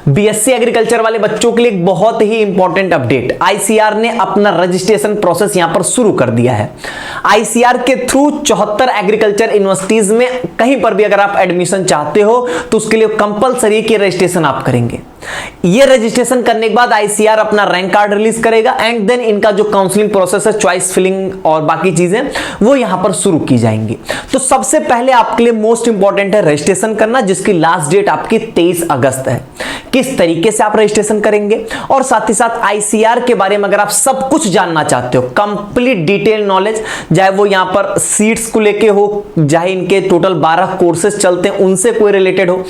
BSc agriculture वाले बच्चों के लिए एक बहुत ही इंपॉर्टेंट अपडेट, आईसीआर ने अपना रजिस्ट्रेशन प्रोसेस यहां पर शुरू कर दिया है। आईसीआर के थ्रू 74 एग्रीकल्चर यूनिवर्सिटीज में कहीं पर भी अगर आप एडमिशन चाहते हो तो उसके लिए कंपलसरी की रजिस्ट्रेशन आप करेंगे। ये रजिस्ट्रेशन करने के बाद आईसीआर अपना रैंक कार्ड रिलीज करेगा एंड देन इनका जो काउंसलिंग प्रोसेस है, चॉइस फिलिंग और बाकी चीजें वो यहां पर शुरू की जाएंगी। तो सबसे पहले आपके लिए मोस्ट इंपॉर्टेंट है रजिस्ट्रेशन करना, जिसकी लास्ट डेट आपकी 23 अगस्त है। किस तरीके से आप रजिस्ट्रेशन करेंगे और साथ ही साथ आईसीआर के बारे में अगर आप सब कुछ जानना चाहते हो, कंप्लीट डिटेल नॉलेज, चाहे वो यहां पर सीट्स को लेके हो, चाहे इनके टोटल 12 कोर्सेज चलते हैं उनसे कोई रिलेटेड हो,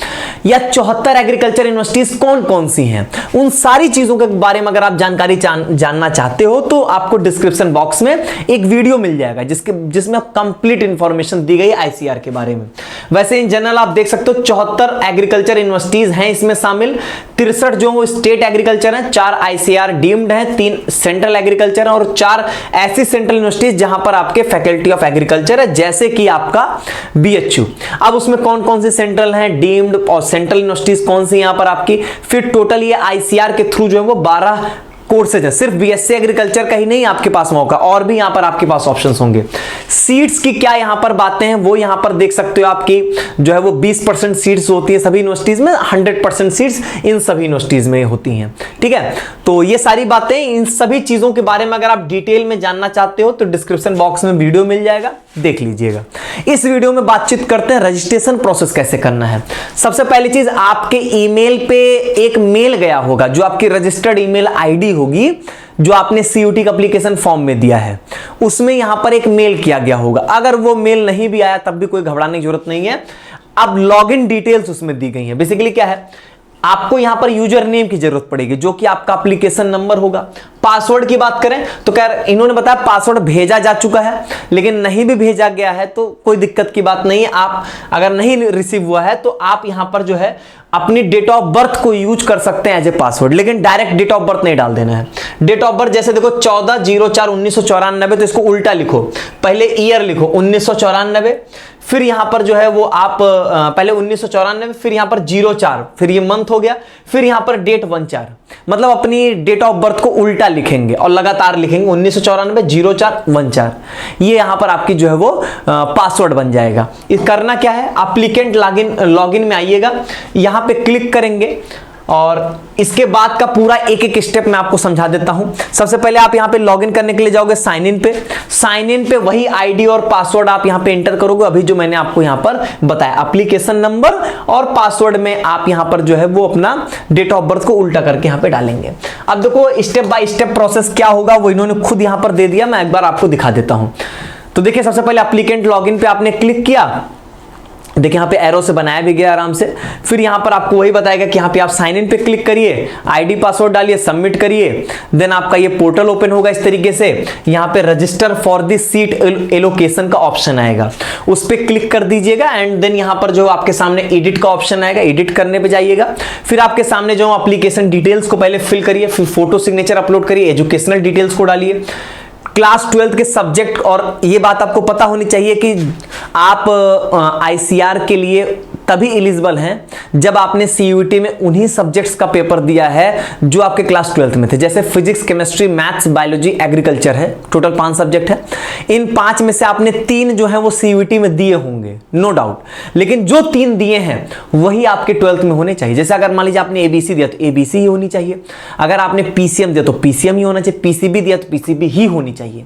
या 74 एग्रीकल्चर यूनिवर्सिटीज कौन कौन सी हैं, उन सारी चीजों के बारे में अगर आप जानकारी जानना चाहते हो तो आपको डिस्क्रिप्शन बॉक्स में एक वीडियो मिल जाएगा जिसमें कंप्लीट इंफॉर्मेशन दी गई आईसीआर के बारे में। वैसे इन जनरल आप देख सकते हो 74 एग्रीकल्चर यूनिवर्सिटीज हैं इसमें शामिल, 63 जो स्टेट एग्रीकल्चर हैं, 4 आईसीआर डीम्ड हैं, 3 सेंट्रल एग्रीकल्चर और 4 ऐसी सेंट्रल यूनिवर्सिटीज जहां पर आपके फैकल्टी ऑफ एग्रीकल्चर है, जैसे कि आपका बीएचयू। अब उसमें कौन कौन से सेंट्रल हैं, डीम्ड और सेंट्रल यूनिवर्सिटीज कौन सी यहां पर आपकी, फिर टोटल ये आईसीआर के थ्रू जो है वो 12 कोर्सेज है। सिर्फ बीएससी एग्रीकल्चर का ही नहीं आपके पास मौका, और भी यहां पर आपके पास ऑप्शंस होंगे। सीट्स की क्या यहां पर बातें हैं वो यहां पर देख सकते हो, आपकी जो है वो 20% सीट्स होती है सभी यूनिवर्सिटीज में, 100% सीट्स इन सभी यूनिवर्सिटीज में होती हैं। ठीक है, तो ये सारी बातें, इन सभी चीजों के बारे में अगर आप डिटेल में जानना चाहते हो तो डिस्क्रिप्शन बॉक्स में वीडियो मिल जाएगा, देख लीजिएगा। इस वीडियो में बातचीत करते हैं रजिस्ट्रेशन प्रोसेस कैसे करना है। सबसे पहली चीज, आपके ईमेल पे एक मेल गया होगा जो आपकी रजिस्टर्ड ईमेल आईडी होगी, जो आपने सीयूटी का एप्लीकेशन फॉर्म में दिया है, उसमें यहां पर एक मेल किया गया होगा। अगर वो मेल नहीं भी आया तब भी कोई घबराने की जरूरत नहीं है। अब लॉगिन डिटेल्स उसमें दी गई है। बेसिकली क्या है, आपको यहां पर यूजर नेम की जरूरत पड़ेगी जो कि आपका एप्लीकेशन नंबर होगा। पासवर्ड की बात करें तो क्या इन्होंने बताया पासवर्ड भेजा जा चुका है, लेकिन नहीं भी भेजा गया है तो कोई दिक्कत की बात नहीं है। आप अगर नहीं रिसीव हुआ है तो आप यहां पर जो है अपनी डेट ऑफ बर्थ को यूज कर सकते हैं एज ए पासवर्ड, लेकिन डायरेक्ट डेट ऑफ बर्थ नहीं डाल देना है। डेट ऑफ बर्थ जैसे देखो 14/04/1994, तो इसको उल्टा लिखो, पहले ईयर लिखो 1994, फिर यहां पर जो है वो आप पहले 1994, फिर यहां पर 04, फिर ये मंथ हो गया, फिर यहां पर डेट 14, मतलब अपनी डेट ऑफ बर्थ को उल्टा लिखेंगे और लगातार लिखेंगे 1994 04 14। ये यहां पर आपकी जो है वो पासवर्ड बन जाएगा। ये करना क्या है, एप्लीकेंट लॉगिन में आइएगा, यहां पे क्लिक करेंगे और इसके बाद का पूरा एक एक स्टेप मैं आपको समझा देता हूं। सबसे पहले आप यहां पे लॉगिन करने के लिए जाओगे साइन इन पे। साइन इन पे वही आईडी और पासवर्ड आप यहां पे एंटर करोगे, अभी जो मैंने आपको यहां पर बताया, एप्लीकेशन नंबर और पासवर्ड में आप यहां पर जो है वो अपना डेट ऑफ बर्थ को उल्टा करके यहां पे डालेंगे। अब देखो स्टेप बाय स्टेप प्रोसेस क्या होगा वो इन्होंने खुद यहां पर दे दिया, मैं एक बार आपको दिखा देता हूं। तो देखिए, सबसे पहले एप्लीकेंट लॉगिन पे आपने क्लिक किया, देखिए यहाँ पे एरो से बनाया भी गया आराम से। फिर यहाँ पर आपको वही बताएगा कि यहाँ पे आप साइन इन पे क्लिक करिए, आईडी पासवर्ड डालिए, सबमिट करिए, देन आपका ये पोर्टल ओपन होगा इस तरीके से। यहाँ पे register for the seat allocation का ऑप्शन आएगा, उस पर क्लिक कर दीजिएगा एंड देन यहाँ पर जो आपके सामने एडिट का ऑप्शन आएगा, एडिट करने पे जाइएगा। फिर आपके सामने जो एप्लीकेशन डिटेल्स को पहले फिल करिए, फिर फोटो सिग्नेचर अपलोड करिए, एजुकेशनल डिटेल्स को डालिए, क्लास 12 के सब्जेक्ट, और ये बात आपको पता होनी चाहिए कि आप आईसीआर के लिए तभी एलिजिबल हैं जब आपने सीयूटी में उन्हीं सब्जेक्ट्स का पेपर दिया है जो आपके क्लास 12 में थे। जैसे physics, chemistry, maths, biology, agriculture है, टोटल 5 सब्जेक्ट है। इन 5 में से आपने 3 जो है वो सीयूटी में दिए होंगे, नो डाउट, लेकिन जो 3 दिए हैं वही आपके 12th में होने चाहिए। जैसे अगर मान लीजिए आपने एबीसी दिया तो एबीसी ही होनी चाहिए, अगर आपने पीसीएम दिया तो पीसीएम ही होना चाहिए, पीसीबी दिया तो पीसीबी ही होनी चाहिए।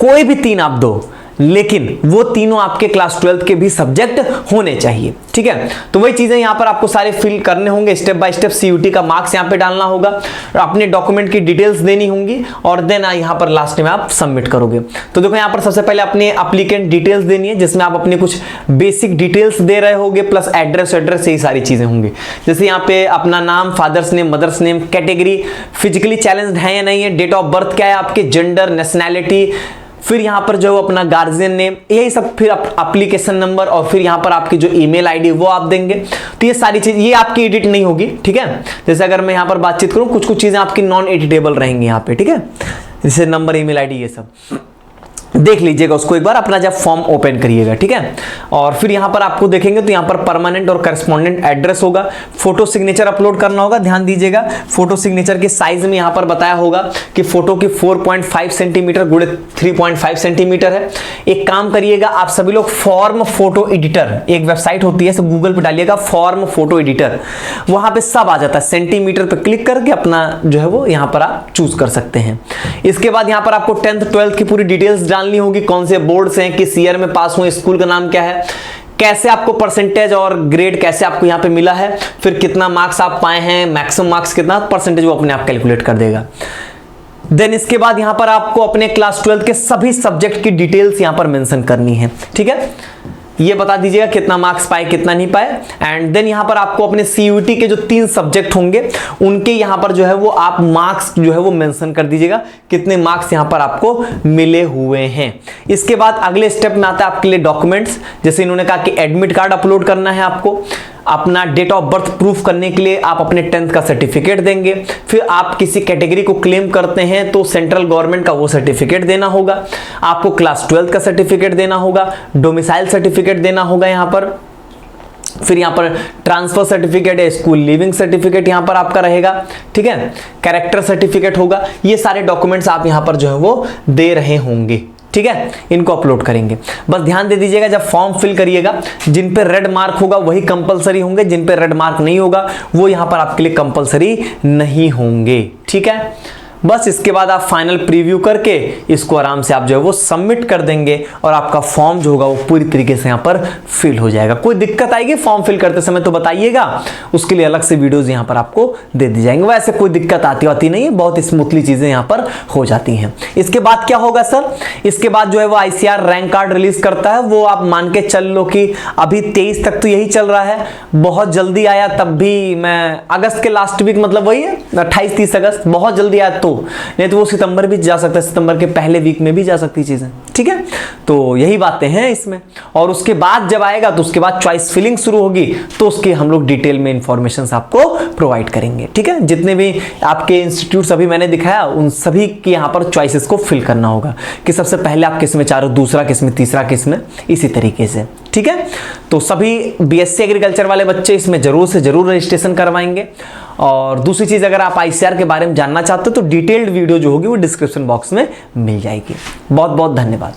कोई भी 3 आप दो, लेकिन वो तीनों आपके क्लास 12 के भी सब्जेक्ट होने चाहिए। ठीक है, तो वही चीजें यहां पर आपको सारे फिल करने होंगे स्टेप बाय स्टेप। सीयूटी का मार्क्स यहां पे डालना होगा, अपने डॉक्यूमेंट की डिटेल्स देनी होंगी और देन यहां पर लास्ट में आप सबमिट करोगे। तो देखो यहां पर सबसे पहले अपने एप्लीकेंट डिटेल्स देनी है, जिसमें आप अपने कुछ बेसिक डिटेल्स दे रहे होगे, प्लस एड्रेस यही सारी चीजें होंगी। जैसे यहाँ पे अपना नाम, father's name, mother's name, category, physically challenged है या नहीं है, डेट ऑफ बर्थ क्या है आपके, जेंडर, नेशनैलिटी, फिर यहां पर जो अपना गार्जियन नेम, यही सब, फिर एप्लीकेशन नंबर, और फिर यहां पर आपकी जो ईमेल आईडी वो आप देंगे। तो ये सारी चीज, ये आपकी एडिट नहीं होगी। ठीक है, जैसे अगर मैं यहां पर बातचीत करूं, कुछ कुछ चीजें आपकी नॉन एडिटेबल रहेंगी यहां पे। ठीक है, जैसे नंबर, ईमेल आईडी, ये सब। देख लीजिएगा उसको एक बार, अपना जब फॉर्म ओपन करिएगा, ठीक है। और फिर यहां पर आपको देखेंगे तो यहां पर परमानेंट और करस्पॉन्डेंट एड्रेस होगा, फोटो सिग्नेचर अपलोड करना होगा। ध्यान दीजिएगा, फोटो सिग्नेचर के साइज में यहां पर बताया होगा कि फोटो की 4.5 सेंटीमीटर गुणे 3.5 सेंटीमीटर है। एक काम करिएगा आप सभी लोग, फॉर्म फोटो एडिटर एक वेबसाइट होती है, गूगल पे डालिएगा फॉर्म फोटो एडिटर, वहां पे सब आ जाता है। सेंटीमीटर पे क्लिक करके अपना जो है वो यहां पर आप चूज कर सकते हैं। इसके बाद यहां पर आपको 10th 12th की पूरी डिटेल्स डालनी होगी, कौन से बोर्ड से हैं, किस ईयर में पास हुए, स्कूल का नाम क्या है, कैसे आपको परसेंटेज और ग्रेड कैसे आपको यहां पे मिला है, फिर कितना मार्क्स आप पाए हैं, मैक्सिमम मार्क्स कितना, परसेंटेज वो अपने आप कैलकुलेट कर देगा। देन इसके बाद यहां पर आपको अपने क्लास 12th के सभी सब्जेक्ट की डिटेल्स यहां पर मेंशन करनी है, ठीक है। ये बता दीजिएगा कितना मार्क्स पाए कितना नहीं पाए। एंड देन यहां पर आपको अपने सीयूईटी के जो 3 सब्जेक्ट होंगे उनके यहां पर जो है वो आप मार्क्स जो है वो मेंशन कर दीजिएगा, कितने मार्क्स यहां पर आपको मिले हुए हैं। इसके बाद अगले स्टेप में आता है आपके लिए डॉक्यूमेंट्स, जैसे इन्होंने कहा कि एडमिट कार्ड अपलोड करना है आपको, अपना डेट ऑफ बर्थ प्रूफ करने के लिए आप अपने 10th का सर्टिफिकेट देंगे, फिर आप किसी कैटेगरी को क्लेम करते हैं तो सेंट्रल गवर्नमेंट का वो सर्टिफिकेट देना होगा, आपको क्लास 12th का सर्टिफिकेट देना होगा, डोमिसाइल सर्टिफिकेट देना होगा यहां पर, फिर यहां पर ट्रांसफर सर्टिफिकेट है, स्कूल लिविंग सर्टिफिकेट यहां पर आपका रहेगा, ठीक है, कैरेक्टर सर्टिफिकेट होगा। ये सारे डॉक्यूमेंट्स आप यहां पर जो है वो दे रहे होंगे, ठीक है, इनको अपलोड करेंगे। बस ध्यान दे दीजिएगा जब फॉर्म फिल करिएगा, जिन पे रेड मार्क होगा वही कंपलसरी होंगे, जिन पे रेड मार्क नहीं होगा वो यहां पर आपके लिए कंपलसरी नहीं होंगे, ठीक है। बस इसके बाद आप फाइनल प्रीव्यू करके इसको आराम से आप जो है वो सबमिट कर देंगे और आपका फॉर्म जो होगा वो पूरी तरीके से यहाँ पर फिल हो जाएगा। कोई दिक्कत आएगी फॉर्म फिल करते समय तो बताइएगा, उसके लिए अलग से वीडियोस यहाँ पर आपको दे दी जाएंगे। वैसे कोई दिक्कत आती नहीं है, बहुत स्मूथली चीजें यहाँ पर हो जाती हैं। इसके बाद क्या होगा सर, इसके बाद जो है वो आईसीआर रैंक कार्ड रिलीज करता है, वो आप मान के चल लो कि अभी 23 तक तो यही चल रहा है, बहुत जल्दी आया तब भी, मैं अगस्त के लास्ट वीक मतलब वही है 28-30 अगस्त, बहुत जल्दी आया नहीं तो वो सितंबर भी जा सकता है, सितंबर के पहले वीक में भी जा सकती चीजें, ठीक है। तो यही बातें हैं इसमें। और उसके बाद जब आएगा तो उसके बाद चॉइस फिलिंग शुरू होगी, तो उसके हम लोग डिटेल में इंफॉर्मेशन आपको प्रोवाइड करेंगे, ठीक है। जितने भी आपके इंस्टीट्यूट अभी मैंने दिखाया उन सभी के यहाँ पर चॉइसेस को फिल करना होगा कि सबसे पहले आप किस में चारो, दूसरा किस में, तीसरा किस में, इसी तरीके से, ठीक है। तो सभी बीएससी एग्रीकल्चर वाले बच्चे इसमें जरूर से जरूर रजिस्ट्रेशन करवाएंगे। और दूसरी चीज, अगर आप आईसीआर के बारे में जानना चाहते हो तो डिटेल्ड वीडियो जो होगी वो डिस्क्रिप्शन बॉक्स में मिल जाएगी। बहुत बहुत धन्यवाद।